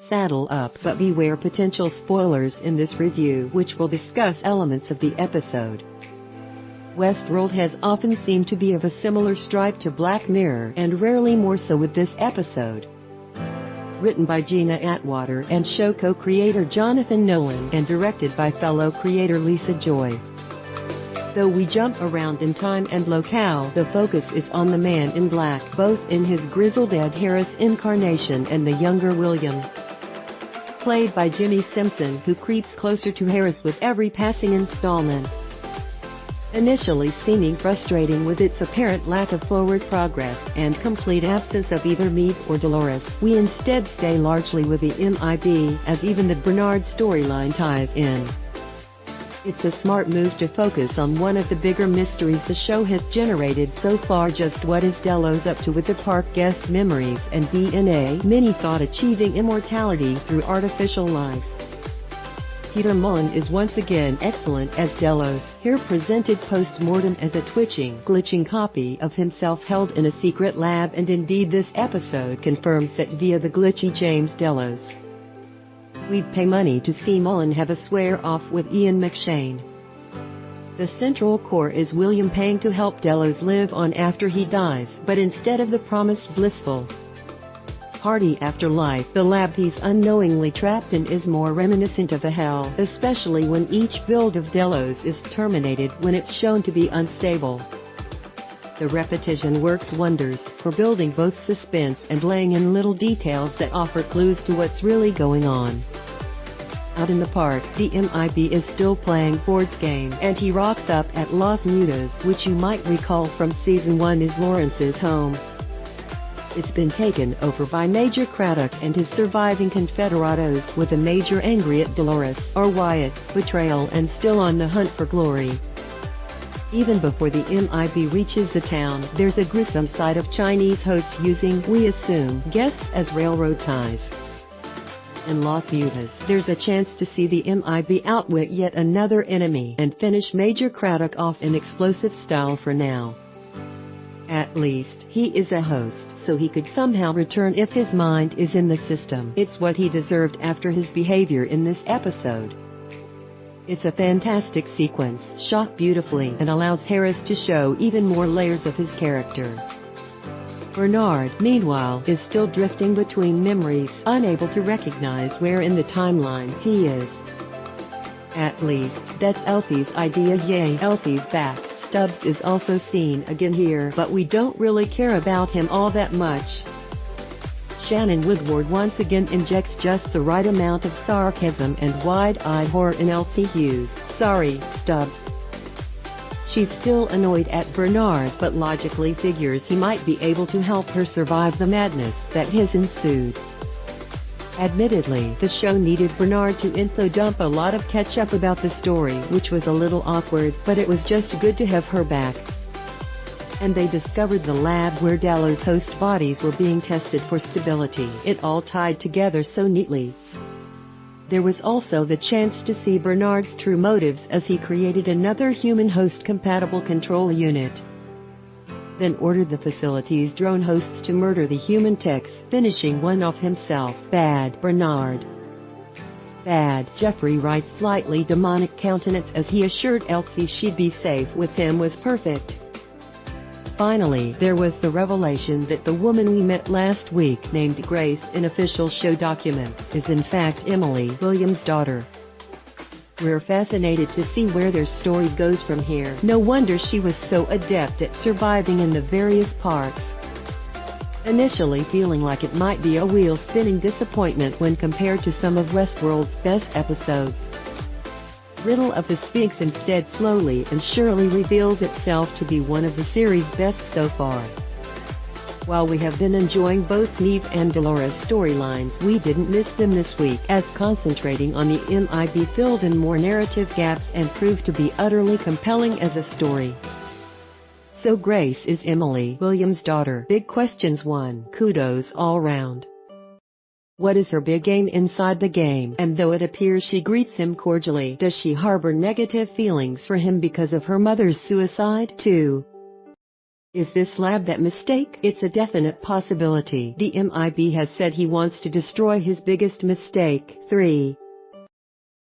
Saddle up, but beware potential spoilers in this review, which will discuss elements of the episode. Westworld has often seemed to be of a similar stripe to Black Mirror, and rarely more so with this episode. Written by Gina Atwater and show co-creator Jonathan Nolan, and directed by fellow creator Lisa Joy. Though we jump around in time and locale, the focus is on the man in black, both in his grizzled Ed Harris incarnation and the younger William, played by Jimmy Simpson, who creeps closer to Harris with every passing installment. Initially seeming frustrating with its apparent lack of forward progress and complete absence of either Mead or Dolores, we instead stay largely with the MIB, as even the Bernard storyline ties in. It's a smart move to focus on one of the bigger mysteries the show has generated so far. Just what is Delos up to with the park guest memories and DNA? Many thought achieving immortality through artificial life. Peter Mullen is once again excellent as Delos, here presented post-mortem as a twitching, glitching copy of himself held in a secret lab, and indeed this episode confirms that via the glitchy James Delos. We'd pay money to see Mullen have a swear-off with Ian McShane. The central core is William paying to help Delos live on after he dies, but instead of the promised blissful, hearty afterlife, the lab he's unknowingly trapped in is more reminiscent of a hell, especially when each build of Delos is terminated when it's shown to be unstable. The repetition works wonders for building both suspense and laying in little details that offer clues to what's really going on. Out in the park, the MIB is still playing Ford's game, and he rocks up at Las Mudas, which you might recall from Season 1 is Lawrence's home. It's been taken over by Major Craddock and his surviving Confederados, with a major angry at Dolores, or Wyatt's, betrayal and still on the hunt for glory. Even before the MIB reaches the town, there's a gruesome sight of Chinese hosts using, we assume, guests as railroad ties. In Las Mudas, there's a chance to see the MIB outwit yet another enemy and finish Major Craddock off in explosive style for now. At least, he is a host, so he could somehow return if his mind is in the system. It's what he deserved after his behavior in this episode. It's a fantastic sequence, shot beautifully, and allows Harris to show even more layers of his character. Bernard, meanwhile, is still drifting between memories, unable to recognize where in the timeline he is. At least, that's Elfie's idea. Yay, Elfie's back. Stubbs is also seen again here, but we don't really care about him all that much. Shannon Woodward once again injects just the right amount of sarcasm and wide-eyed horror in Elsie Hughes. Sorry, Stubbs. She's still annoyed at Bernard, but logically figures he might be able to help her survive the madness that has ensued. Admittedly, the show needed Bernard to info-dump a lot of catch-up about the story, which was a little awkward, but it was just good to have her back. And they discovered the lab where Delos' host bodies were being tested for stability. It all tied together so neatly. There was also the chance to see Bernard's true motives as he created another human host-compatible control unit, then ordered the facility's drone hosts to murder the human techs, finishing one off himself. Bad, Bernard. Bad. Jeffrey Wright's slightly demonic countenance as he assured Elsie she'd be safe with him was perfect. Finally, there was the revelation that the woman we met last week, named Grace in official show documents, is in fact Emily, William's daughter. We're fascinated to see where their story goes from here. No wonder she was so adept at surviving in the various parks. Initially feeling like it might be a wheel-spinning disappointment when compared to some of Westworld's best episodes, Riddle of the Sphinx instead slowly and surely reveals itself to be one of the series' best so far. While we have been enjoying both Neve and Dolores storylines, we didn't miss them this week, as concentrating on the MIB filled in more narrative gaps and proved to be utterly compelling as a story. So Grace is Emily, William's daughter. Big questions. 1. Kudos all round. What is her big game inside the game? And though it appears she greets him cordially, does she harbor negative feelings for him because of her mother's suicide? 2. Is this lab that mistake? It's a definite possibility. The MIB has said he wants to destroy his biggest mistake. 3.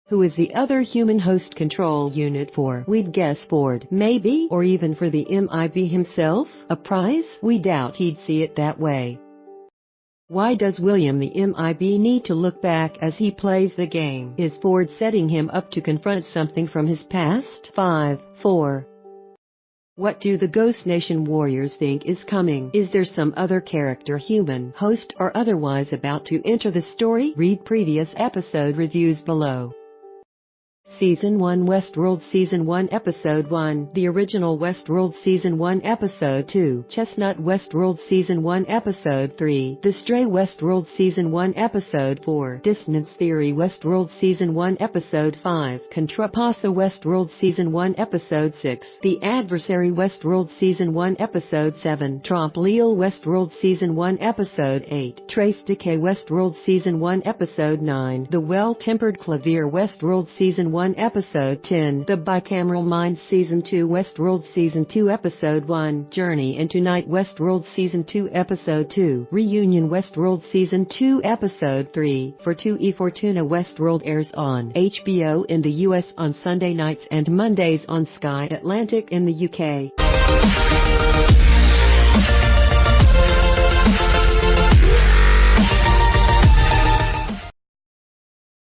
Who is the other human host control unit for? We'd guess Ford, maybe, or even for the MIB himself? A prize? We doubt he'd see it that way. Why does William the MIB need to look back as he plays the game? Is Ford setting him up to confront something from his past? 5. 4. What do the Ghost Nation warriors think is coming? Is there some other character, human, host, or otherwise about to enter the story? Read previous episode reviews below. Season 1 Westworld Season 1 Episode 1 The Original Westworld Season 1 Episode 2 Chestnut Westworld Season 1 Episode 3 The Stray Westworld Season 1 Episode 4 Dissonance Theory Westworld Season 1 Episode 5 Contrapasso Westworld Season 1 Episode 6 The Adversary Westworld Season 1 Episode 7 Trompe-l'œil Westworld Season 1 Episode 8 Trace Decay Westworld Season 1 Episode 9 The Well-Tempered Clavier Westworld Season 1 Episode 10 The Bicameral Mind Season 2 Westworld Season 2 Episode 1 Journey into Night Westworld Season 2 Episode 2 Reunion Westworld Season 2 Episode 3 For2e Fortuna Westworld airs on HBO in the US on Sunday nights and Mondays on Sky Atlantic in the UK.